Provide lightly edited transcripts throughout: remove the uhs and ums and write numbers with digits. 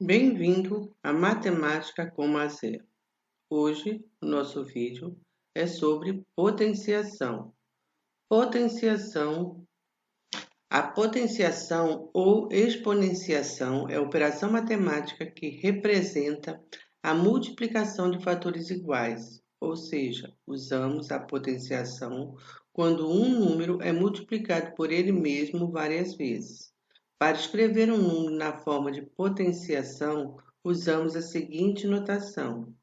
Bem-vindo à Matemática com Mazé. Hoje, o nosso vídeo é sobre potenciação. Potenciação. A potenciação ou exponenciação é a operação matemática que representa a multiplicação de fatores iguais, ou seja, usamos a potenciação quando um número é multiplicado por ele mesmo várias vezes. Para escrever um número na forma de potenciação, usamos a seguinte notação: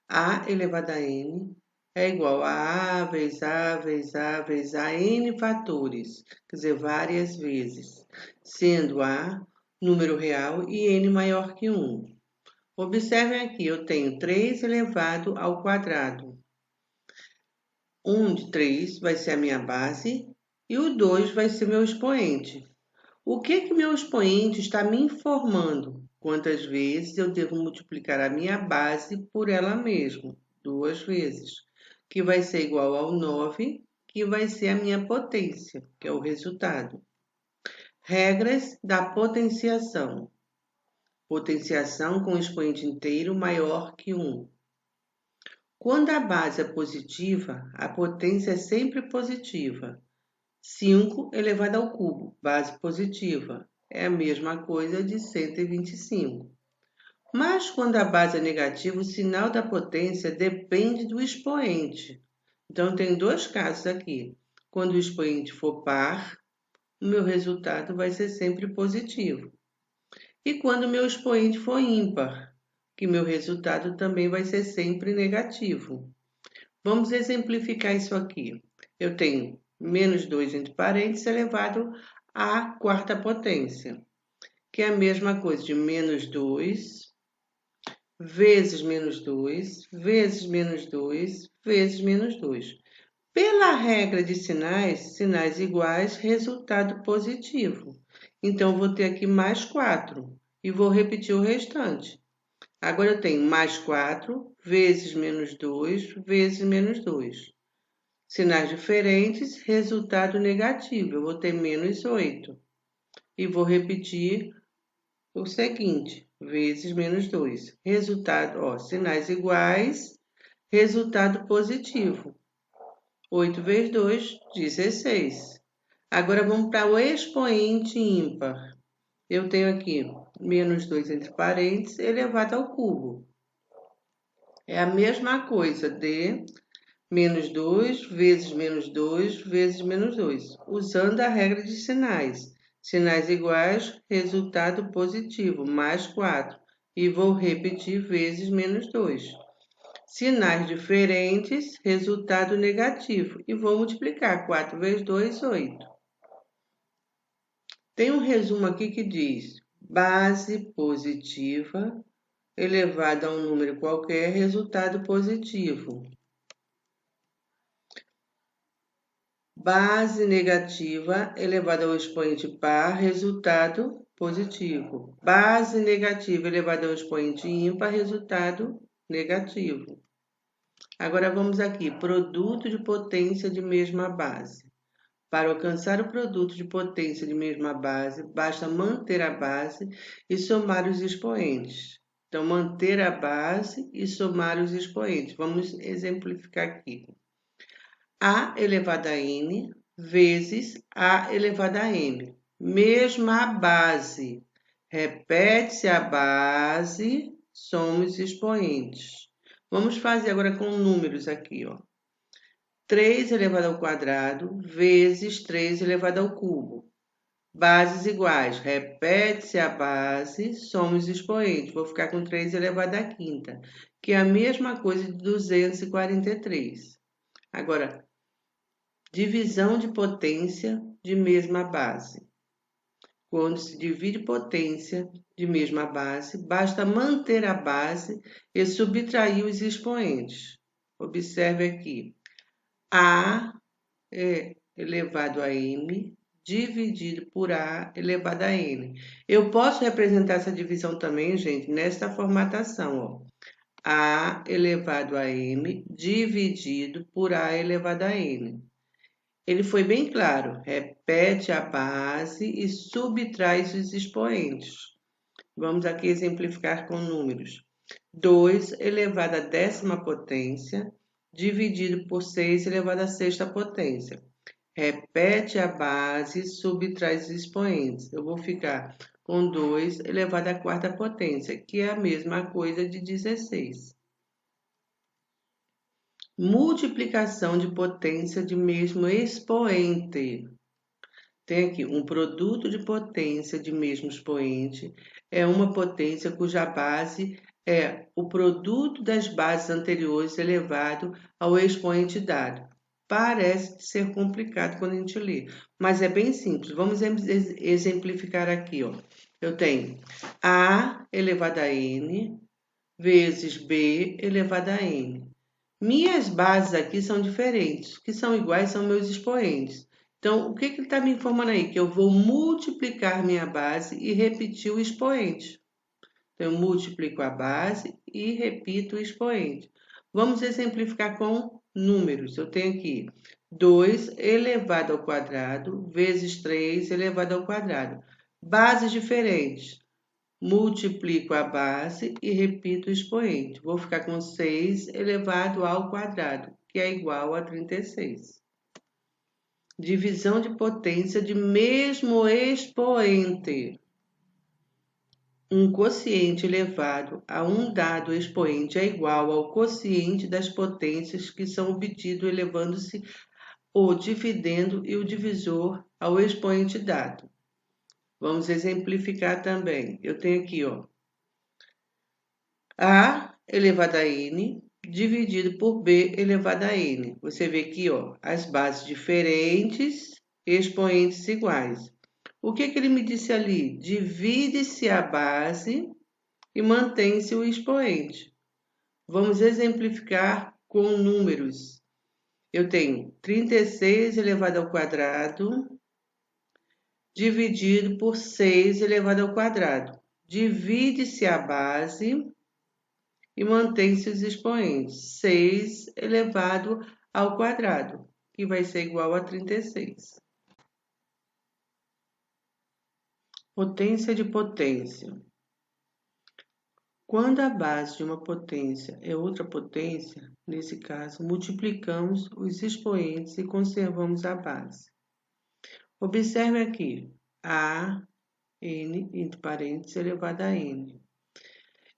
a elevado a n é igual a vezes a vezes a vezes a n fatores, quer dizer, várias vezes, sendo a número real e n maior que 1. Observem aqui, eu tenho 3 elevado ao quadrado. 1 de 3 vai ser a minha base e o 2 vai ser meu expoente. O que meu expoente está me informando? Quantas vezes eu devo multiplicar a minha base por ela mesma? 2 vezes, que vai ser igual ao 9, que vai ser a minha potência, que é o resultado. Regras da potenciação. Potenciação com expoente inteiro maior que 1. Quando a base é positiva, a potência é sempre positiva. 5 elevado ao cubo, base positiva, é a mesma coisa de 125. Mas quando a base é negativa, o sinal da potência depende do expoente. Então, tem dois casos aqui. Quando o expoente for par, o meu resultado vai ser sempre positivo. E quando o meu expoente for ímpar, que meu resultado também vai ser sempre negativo. Vamos exemplificar isso aqui. Eu tenho menos 2 entre parênteses elevado à quarta potência, que é a mesma coisa de menos 2 vezes menos 2 vezes menos 2 vezes menos 2. Pela regra de sinais, sinais iguais, resultado positivo. Então, vou ter aqui mais 4 e vou repetir o restante. Agora, eu tenho mais 4 vezes menos 2 vezes menos 2. Sinais diferentes, resultado negativo. Eu vou ter menos 8. E vou repetir o seguinte, vezes menos 2. Resultado, sinais iguais, resultado positivo. 8 vezes 2, 16. Agora vamos para o expoente ímpar. Eu tenho aqui menos 2 entre parênteses elevado ao cubo. É a mesma coisa de menos 2 vezes menos 2 vezes menos 2, usando a regra de sinais. Sinais iguais, resultado positivo, mais 4. E vou repetir vezes menos 2. Sinais diferentes, resultado negativo. E vou multiplicar 4 vezes 2, 8. Tem um resumo aqui que diz: base positiva elevada a um número qualquer, resultado positivo. Base negativa elevada ao expoente par, resultado positivo. Base negativa elevada ao expoente ímpar, resultado negativo. Agora vamos aqui, produto de potência de mesma base. Para alcançar o produto de potência de mesma base, basta manter a base e somar os expoentes. Então, manter a base e somar os expoentes. Vamos exemplificar aqui. A elevado a n vezes A elevado a m. Mesma base. Repete-se a base, somos expoentes. Vamos fazer agora com números aqui, ó. 3 elevado ao quadrado vezes 3 elevado ao cubo. Bases iguais. Repete-se a base, somos expoentes. Vou ficar com 3 elevado à quinta, que é a mesma coisa de 243. Agora, divisão de potência de mesma base. Quando se divide potência de mesma base, basta manter a base e subtrair os expoentes. Observe aqui. A é elevado a m dividido por A elevado a n. Eu posso representar essa divisão também, gente, nesta formatação, ó. A elevado a m dividido por A elevado a n. Ele foi bem claro, repete a base e subtrai os expoentes. Vamos aqui exemplificar com números. 2 elevado à 10ª potência, dividido por 6 elevado à 6ª potência. Repete a base e subtrai os expoentes. Eu vou ficar com 2 elevado à 4ª potência, que é a mesma coisa de 16. Multiplicação de potência de mesmo expoente. Tem aqui um produto de potência de mesmo expoente, é uma potência cuja base é o produto das bases anteriores elevado ao expoente dado. Parece ser complicado quando a gente lê, mas é bem simples. Vamos exemplificar aqui, ó. Eu tenho A elevado a N vezes B elevado a N. Minhas bases aqui são diferentes, que são iguais são meus expoentes. Então, o que ele está me informando aí? Que eu vou multiplicar minha base e repetir o expoente. Então, eu multiplico a base e repito o expoente. Vamos exemplificar com números. Eu tenho aqui 2 elevado ao quadrado vezes 3 elevado ao quadrado. Bases diferentes. Multiplico a base e repito o expoente. Vou ficar com 6 elevado ao quadrado, que é igual a 36. Divisão de potência de mesmo expoente. Um quociente elevado a um dado expoente é igual ao quociente das potências que são obtidos elevando-se o dividendo e o divisor ao expoente dado. Vamos exemplificar também. Eu tenho aqui, ó, A elevado a N dividido por B elevado a N. Você vê aqui, ó, as bases diferentes, expoentes iguais. O que ele me disse ali? Divide-se a base e mantém-se o expoente. Vamos exemplificar com números. Eu tenho 36 elevado ao quadrado dividido por 6 elevado ao quadrado. Divide-se a base e mantém-se os expoentes. 6 elevado ao quadrado, que vai ser igual a 36. Potência de potência. Quando a base de uma potência é outra potência, nesse caso, multiplicamos os expoentes e conservamos a base. Observe aqui, A, N, entre parênteses, elevado a N.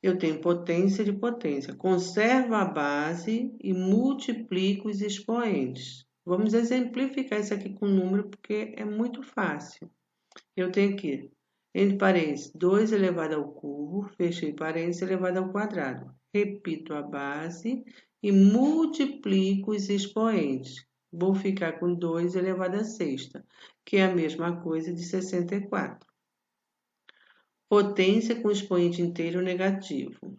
Eu tenho potência de potência. Conservo a base e multiplico os expoentes. Vamos exemplificar isso aqui com número, porque é muito fácil. Eu tenho aqui, entre parênteses, 2 elevado ao cubo, fechei parênteses, elevado ao quadrado. Repito a base e multiplico os expoentes. Vou ficar com 2 elevado à sexta, que é a mesma coisa de 64. Potência com expoente inteiro negativo.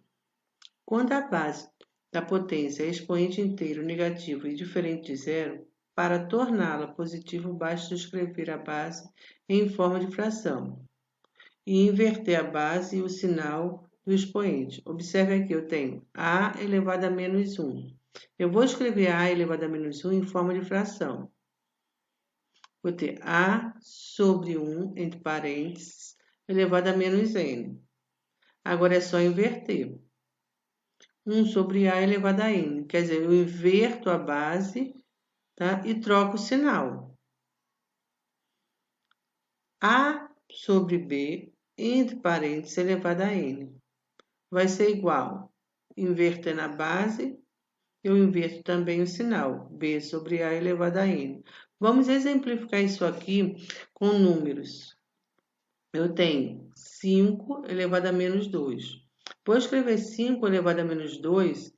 Quando a base da potência é expoente inteiro negativo e diferente de zero, para torná-la positivo, basta escrever a base em forma de fração e inverter a base e o sinal do expoente. Observe aqui, eu tenho A elevado a menos 1. Eu vou escrever A elevado a menos 1 em forma de fração. Vou ter A sobre 1, entre parênteses, elevado a menos n. Agora é só inverter. 1 sobre A elevado a n. Quer dizer, eu inverto a base, tá? E troco o sinal. A sobre B, entre parênteses, elevado a n. Vai ser igual. Invertendo a base, eu inverto também o sinal. B sobre A elevado a n. Vamos exemplificar isso aqui com números. Eu tenho 5 elevado a menos 2. Vou escrever 5 elevado a menos 2,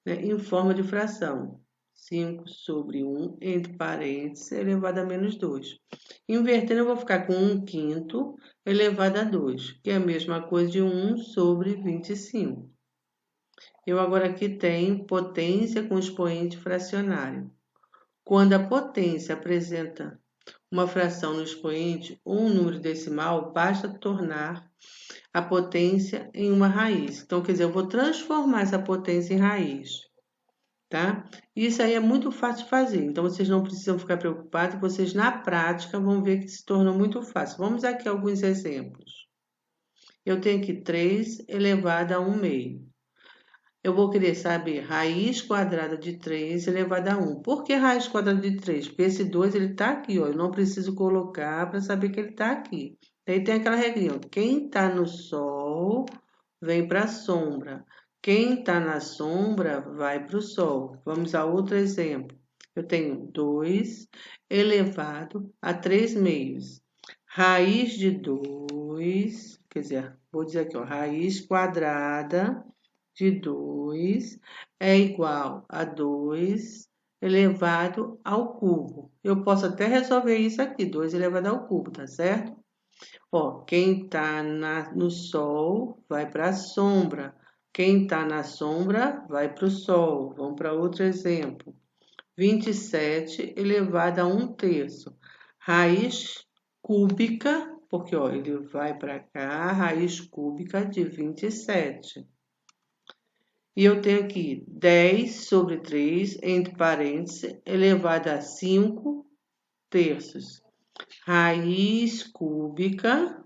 né, em forma de fração. 5 sobre 1, entre parênteses, elevado a menos 2. Invertendo, eu vou ficar com 1 quinto elevado a 2, que é a mesma coisa de 1 sobre 25. Eu agora aqui tenho potência com expoente fracionário. Quando a potência apresenta uma fração no expoente ou um número decimal, basta tornar a potência em uma raiz. Então, quer dizer, eu vou transformar essa potência em raiz, tá? Isso aí é muito fácil de fazer, então vocês não precisam ficar preocupados, vocês na prática vão ver que se tornou muito fácil. Vamos aqui a alguns exemplos. Eu tenho aqui 3 elevado a 1 meio. Eu vou querer saber raiz quadrada de 3 elevada a 1. Por que raiz quadrada de 3? Porque esse 2 ele está aqui, ó. Eu não preciso colocar para saber que ele está aqui. Daí tem aquela regrinha, ó. Quem está no sol vem para a sombra. Quem está na sombra vai para o sol. Vamos a outro exemplo. Eu tenho 2 elevado a 3 meios. Raiz de 2, quer dizer, vou dizer aqui, ó, raiz quadrada de 2 é igual a 2 elevado ao cubo. Eu posso até resolver isso aqui, 2 elevado ao cubo, tá certo? Ó, quem está no sol vai para a sombra. Quem está na sombra vai para o sol. Vamos para outro exemplo. 27 elevado a 1/3. Raiz cúbica, porque ó, ele vai para cá, raiz cúbica de 27. E eu tenho aqui 10 sobre 3, entre parênteses, elevado a 5/3. Raiz cúbica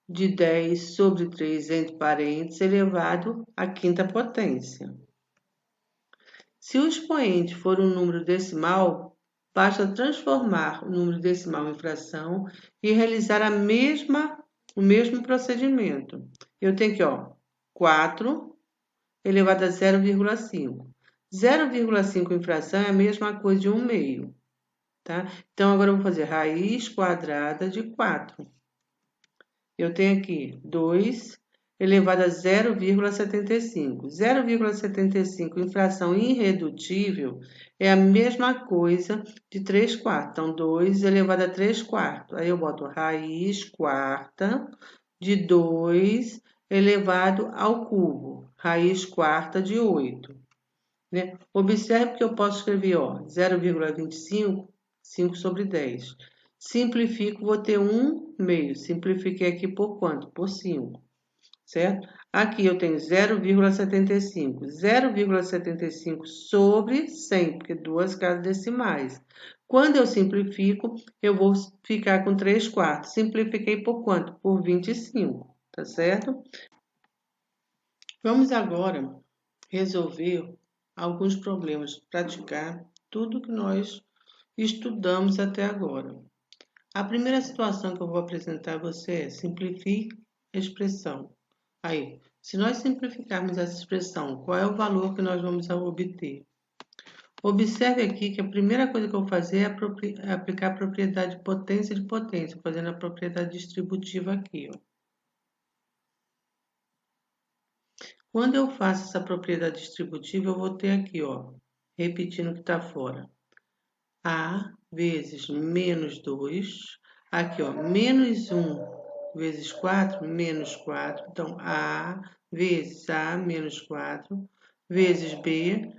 de 10 sobre 3, entre parênteses, elevado à quinta potência. Se o expoente for um número decimal, basta transformar o número decimal em fração e realizar o mesmo procedimento. Eu tenho aqui, ó, 4 elevado a 0,5. 0,5 em fração é a mesma coisa de 1 meio, tá? Então, agora eu vou fazer raiz quadrada de 4. Eu tenho aqui 2 elevado a 0,75. 0,75 em fração irredutível é a mesma coisa de 3/4. Então, 2 elevado a 3/4. Aí eu boto raiz quarta de 2 elevado ao cubo. Raiz quarta de 8. Né? Observe que eu posso escrever, ó, 0,25, 5 sobre 10. Simplifico, vou ter 1 meio. Simplifiquei aqui por quanto? Por 5, certo? Aqui eu tenho 0,75. 0,75 sobre 100, porque duas casas decimais. Quando eu simplifico, eu vou ficar com 3/4. Simplifiquei por quanto? Por 25, tá certo? Vamos agora resolver alguns problemas, praticar tudo que nós estudamos até agora. A primeira situação que eu vou apresentar a você é simplifique a expressão. Aí, se nós simplificarmos essa expressão, qual é o valor que nós vamos obter? Observe aqui que a primeira coisa que eu vou fazer é aplicar a propriedade potência de potência, fazendo a propriedade distributiva aqui, ó. Quando eu faço essa propriedade distributiva, eu vou ter aqui, ó, repetindo o que está fora. A vezes menos 2. Aqui, ó, menos 1 vezes 4, menos 4. Então, A vezes A menos 4, vezes B,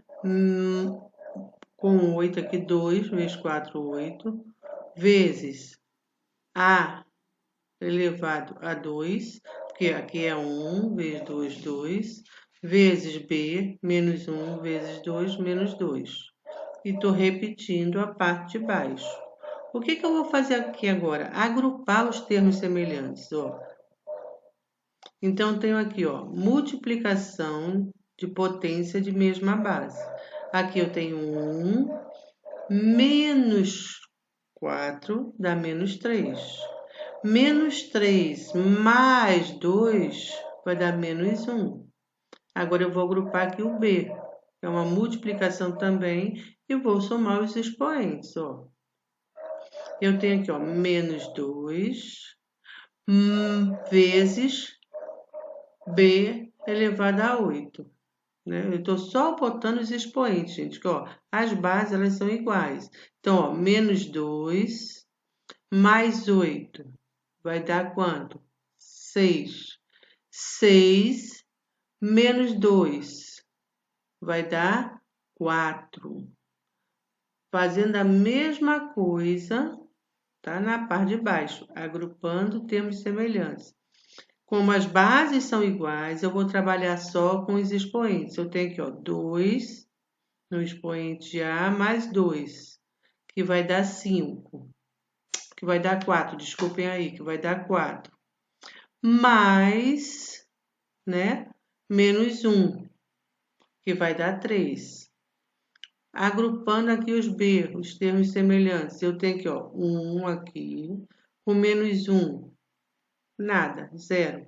com 8 aqui, 2 vezes 4, 8, vezes A elevado a 2, porque aqui é 1 vezes 2, 2, vezes B, menos 1 vezes 2, menos 2. E estou repetindo a parte de baixo. O que eu vou fazer aqui agora? Agrupar os termos semelhantes, ó. Então, tenho aqui, ó, multiplicação de potência de mesma base. Aqui eu tenho 1 menos 4 dá menos 3. Menos 3 mais 2 vai dar menos 1. Agora eu vou agrupar aqui o B. É uma multiplicação também e vou somar os expoentes, ó. Eu tenho aqui, ó, menos 2 vezes B elevado a 8. Né? Eu estou só botando os expoentes, gente, que, ó, as bases elas são iguais. Então, ó, menos 2 mais 8 vai dar quanto? 6. 6 menos 2 vai dar 4. Fazendo a mesma coisa, tá? Na parte de baixo, agrupando termos semelhantes. Como as bases são iguais, eu vou trabalhar só com os expoentes. Eu tenho aqui, ó, 2 no expoente A mais 2, que vai dar 5. Que vai dar 4, desculpem aí, que vai dar 4. mais, né, menos 1, que vai dar 3. Agrupando aqui os B, os termos semelhantes, eu tenho aqui, ó, 1 aqui, com menos 1, nada, 0.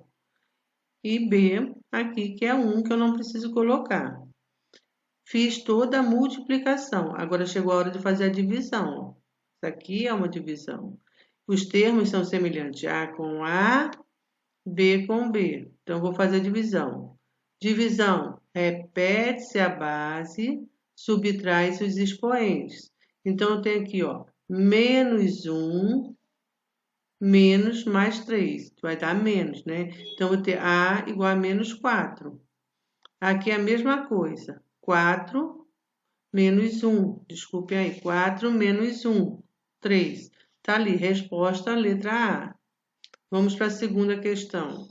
E B aqui, que é 1, que eu não preciso colocar. Fiz toda a multiplicação. Agora chegou a hora de fazer a divisão. Isso aqui é uma divisão. Os termos são semelhantes. A com A, B com B. Então, vou fazer a divisão. Divisão. Repete-se a base, subtrai-se os expoentes. Então, eu tenho aqui, ó, menos 1, menos mais 3. Vai dar menos, né? Então, eu vou ter A igual a menos 4. Aqui é a mesma coisa. 4 menos 1. Desculpe aí. 4 menos 1. 3. Tá ali. Resposta, letra A. Vamos para a segunda questão.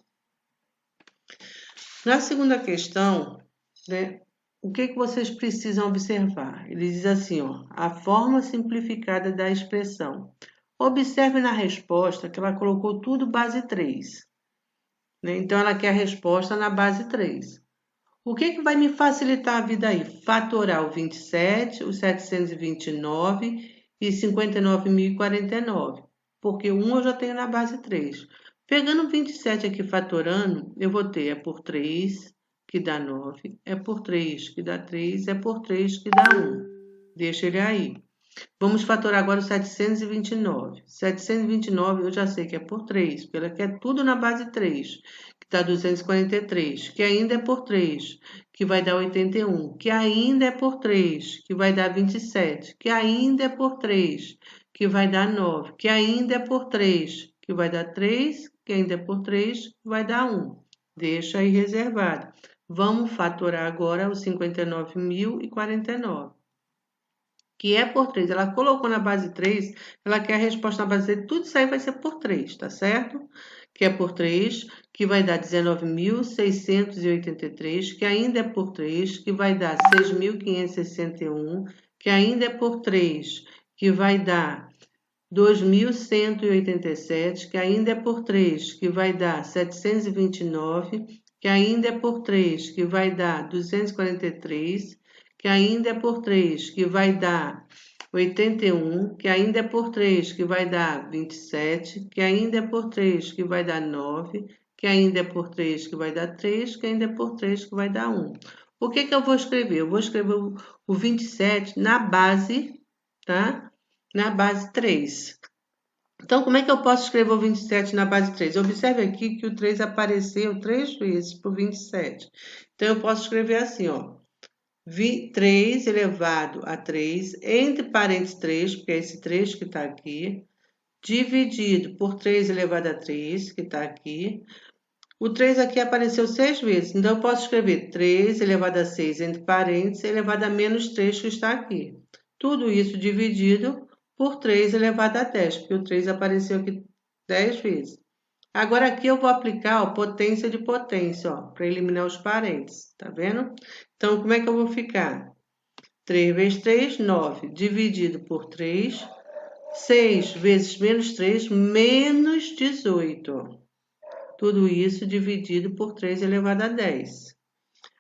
Na segunda questão, né, o que vocês precisam observar? Ele diz assim, ó, a forma simplificada da expressão. Observe na resposta que ela colocou tudo base 3. Né? Então, ela quer a resposta na base 3. O que vai me facilitar a vida aí? Fatorar o 27, o 729 e 59.049. Porque 1 eu já tenho na base 3. Pegando o 27 aqui fatorando, eu vou ter é por 3, que dá 9, é por 3, que dá 3, é por 3, que dá 1. Deixa ele aí. Vamos fatorar agora o 729. 729 eu já sei que é por 3, porque ela quer tudo na base 3, que dá 243, que ainda é por 3, que vai dar 81, que ainda é por 3, que vai dar 27, que ainda é por 3, que vai dar 9, que ainda é por 3, que vai dar 3, que ainda é por 3, que vai dar 1. Deixa aí reservado. Vamos fatorar agora os 59.049. Que é por 3. Ela colocou na base 3, ela quer a resposta na base 3, tudo isso aí vai ser por 3, tá certo? Que é por 3, que vai dar 19.683, que ainda é por 3, que vai dar 6.561, que ainda é por 3, que vai dar 2.187, que ainda é por 3, que vai dar 729, que ainda é por 3, que vai dar 243, que ainda é por 3, que vai dar 81, que ainda é por 3, que vai dar 27, que ainda é por 3, que vai dar 9, que ainda é por 3, que vai dar 3, que ainda é por 3, que vai dar 1. O que eu vou escrever? Eu vou escrever o 27 na base, tá? Na base 3. Então, como é que eu posso escrever o 27 na base 3? Observe aqui que o 3 apareceu 3 vezes para o 27. Então, eu posso escrever assim, ó. 3 elevado a 3, entre parênteses 3, porque é esse 3 que está aqui, dividido por 3 elevado a 3, que está aqui. O 3 aqui apareceu 6 vezes, então eu posso escrever 3 elevado a 6, entre parênteses, elevado a menos 3, que está aqui. Tudo isso dividido por 3 elevado a 10, porque o 3 apareceu aqui 10 vezes. Agora aqui eu vou aplicar a potência de potência, para eliminar os parênteses, tá vendo? Então, como é que eu vou ficar? 3 vezes 3, 9, dividido por 3, 6 vezes menos 3, menos 18. Tudo isso dividido por 3 elevado a 10.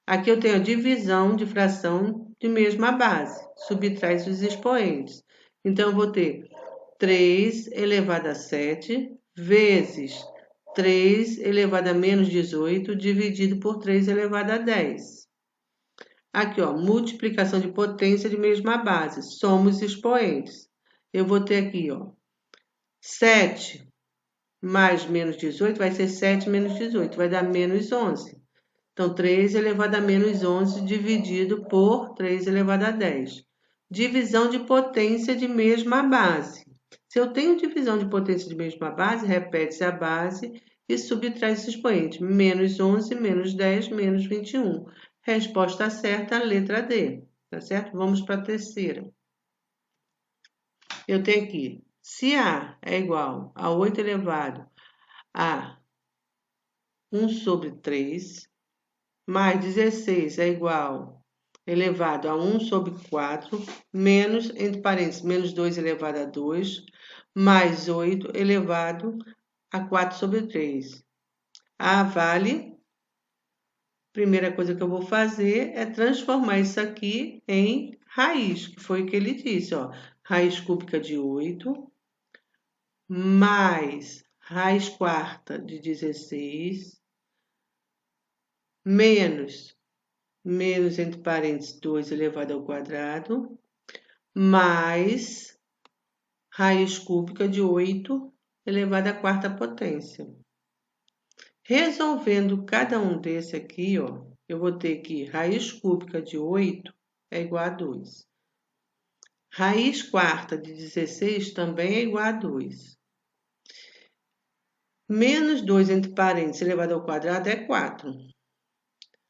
Aqui eu tenho a divisão de fração de mesma base, subtrai os expoentes. Então, eu vou ter 3 elevado a 7 vezes 3 elevado a menos 18 dividido por 3 elevado a 10. Aqui, ó, multiplicação de potência de mesma base, somos expoentes. Eu vou ter aqui, ó, 7 mais menos 18 vai ser 7 menos 18, vai dar menos 11. Então, 3 elevado a menos 11 dividido por 3 elevado a 10. Divisão de potência de mesma base. Se eu tenho divisão de potência de mesma base, repete-se a base e subtrai esse expoente. Menos 11, menos 10, menos 21. Resposta certa, letra D. Tá certo? Vamos para a terceira. Eu tenho aqui, se A é igual a 8 elevado a 1 sobre 3, mais 16 é igual elevado a 1 sobre 4, menos, entre parênteses, menos 2 elevado a 2, mais 8 elevado a 4 sobre 3. Ah, vale. Primeira coisa que eu vou fazer é transformar isso aqui em raiz, que foi o que ele disse, ó. Raiz cúbica de 8, mais raiz quarta de 16, menos entre parênteses 2 elevado ao quadrado, mais raiz cúbica de 8 elevado à quarta potência. Resolvendo cada um desse aqui, ó, eu vou ter que raiz cúbica de 8 é igual a 2. Raiz quarta de 16 também é igual a 2. Menos 2 entre parênteses elevado ao quadrado é 4.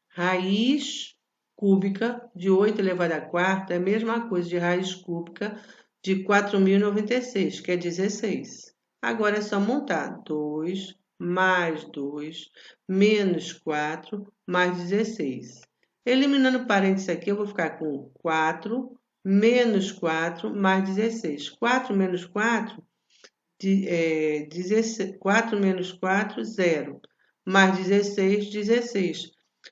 Raiz cúbica de 8 elevado à quarta é a mesma coisa de raiz cúbica de 4.096, que é 16. Agora é só montar 2 mais 2 menos 4 mais 16. Eliminando parênteses aqui, eu vou ficar com 4 menos 4 mais 16. 4 menos 4, 4 menos 4, 0. Mais 16, 16.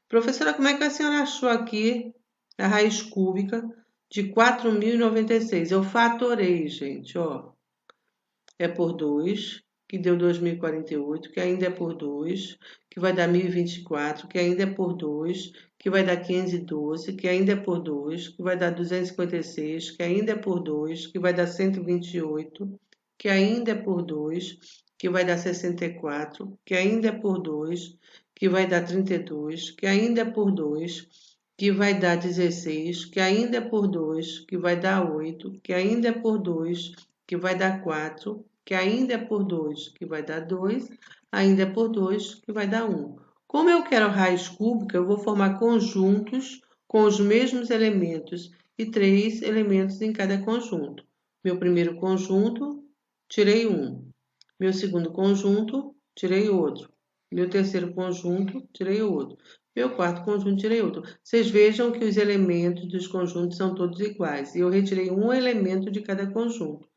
Professora, como é que a senhora achou aqui a raiz cúbica de 4.096? Eu fatorei, gente, ó. É por 2, que deu 2.048, que ainda é por 2, que vai dar 1.024, que ainda é por 2, que vai dar 512, que ainda é por 2, que vai dar 256, que ainda é por 2, que vai dar 128, que ainda é por 2, que vai dar 64, que ainda é por 2, que vai dar 32, que ainda é por 2, que vai dar 16, que ainda é por 2, que vai dar 8, que ainda é por 2, que vai dar 4, que ainda é por 2, que vai dar 2, ainda é por 2, que vai dar 1. Como eu quero raiz cúbica, eu vou formar conjuntos com os mesmos elementos e 3 elementos em cada conjunto. Meu primeiro conjunto, tirei 1. Meu segundo conjunto, tirei outro. Meu terceiro conjunto, tirei outro. Meu quarto conjunto, tirei outro. Vocês vejam que os elementos dos conjuntos são todos iguais. E eu retirei um elemento de cada conjunto.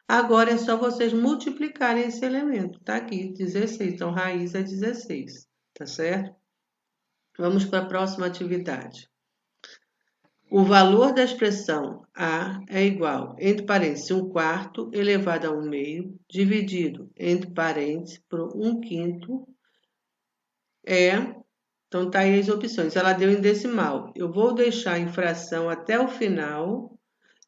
Agora é só vocês multiplicarem esse elemento. Tá aqui, 16. Então, raiz é 16. Tá certo? Vamos para a próxima atividade. O valor da expressão A é igual, entre parênteses, 1/4 elevado a 1/2, dividido, entre parênteses, por 1/5 então tá aí as opções. Ela deu em decimal. Eu vou deixar em fração até o final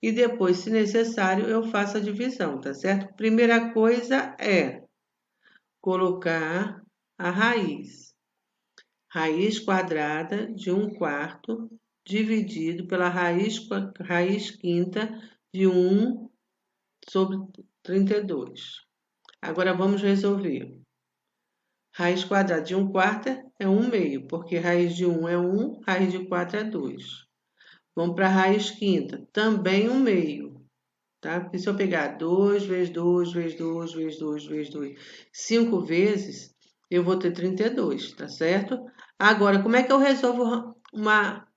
e depois, se necessário, eu faço a divisão, tá certo? Primeira coisa é colocar a raiz. Raiz quadrada de 1/4 dividido pela raiz quinta de 1 sobre 32. Agora vamos resolver. Raiz quadrada de 1/4 é 1/2, porque raiz de 1 é 1, raiz de 4 é 2. Vamos para a raiz quinta, também 1/2. Tá? Porque se eu pegar 2 vezes 2, vezes 2, vezes 2, vezes 2, 5 vezes, eu vou ter 32, tá certo? Agora, como é que eu resolvo uma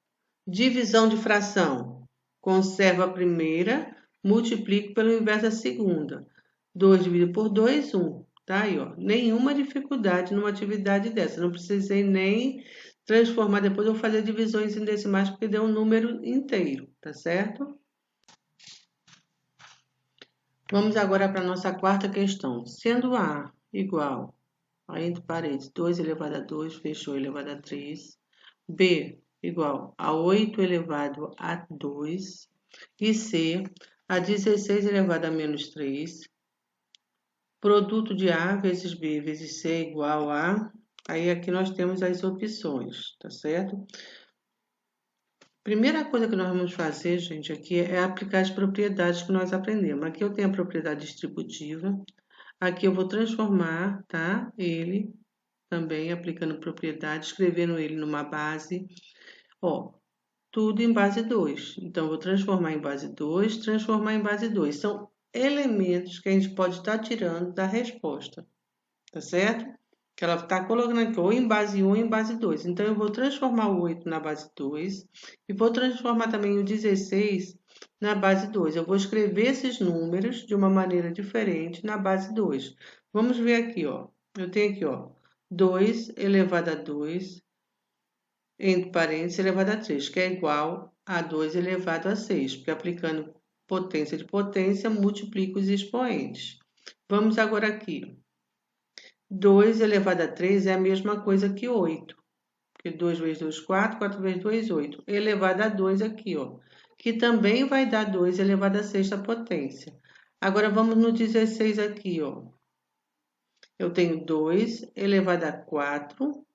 divisão de fração? Conservo a primeira, multiplico pelo inverso da segunda. 2 dividido por 2, 1. Tá aí, ó. Nenhuma dificuldade numa atividade dessa. Não precisei nem transformar. Depois eu vou fazer divisões em decimais, porque deu um número inteiro, tá certo? Vamos agora para a nossa quarta questão. Sendo A igual a, entre parênteses, 2 elevado a 2, fechou, elevado a 3. B igual a 8 elevado a 2. E C a 16 elevado a menos 3. Produto de A vezes B vezes C é igual a... Aí aqui nós temos as opções, tá certo? Primeira coisa que nós vamos fazer, gente, aqui é aplicar as propriedades que nós aprendemos. Aqui eu tenho a propriedade distributiva. Aqui eu vou transformar, tá? Ele também aplicando propriedade, escrevendo ele numa base. Ó, tudo em base 2. Então, eu vou transformar em base 2, transformar em base 2. São elementos que a gente pode estar tirando da resposta, tá certo? Que ela está colocando aqui ou em base 1 ou em base 2. Então, eu vou transformar o 8 na base 2 e vou transformar também o 16 na base 2. Eu vou escrever esses números de uma maneira diferente na base 2. Vamos ver aqui, ó. Eu tenho aqui, ó, 2 elevado a 2, entre parênteses, elevado a 3, que é igual a 2 elevado a 6, porque aplicando potência de potência, multiplica os expoentes. Vamos agora aqui. 2 elevado a 3 é a mesma coisa que 8. Porque 2 vezes 2, 4, 4 vezes 2, 8. Elevado a 2 aqui, ó. Que também vai dar 2 elevado a 6 potência. Agora, vamos no 16 aqui, ó. Eu tenho 2 elevado a 4.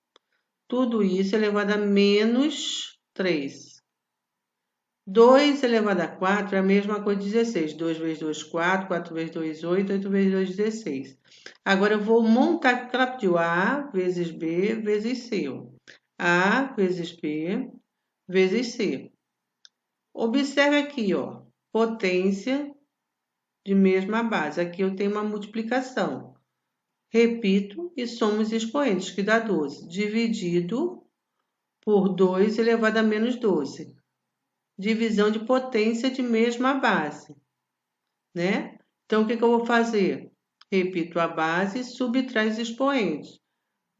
Tudo isso elevado a menos 3. 2 elevado a 4 é a mesma coisa de 16. 2 vezes 2, 4. 4 vezes 2, 8. 8 vezes 2, 16. Agora, eu vou montar o que ela pediu. A vezes B vezes C. A vezes B vezes C. Observe aqui, ó. Potência de mesma base. Aqui eu tenho uma multiplicação. Repito e somo os expoentes, que dá 12. Dividido por 2 elevado a menos 12. Divisão de potência de mesma base, né? Então, o que eu vou fazer? Repito a base e subtrai os expoentes.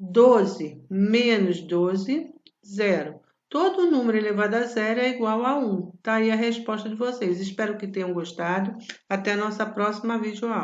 12 menos 12, 0. Todo número elevado a 0 é igual a 1. Tá aí a resposta de vocês. Espero que tenham gostado. Até a nossa próxima videoaula.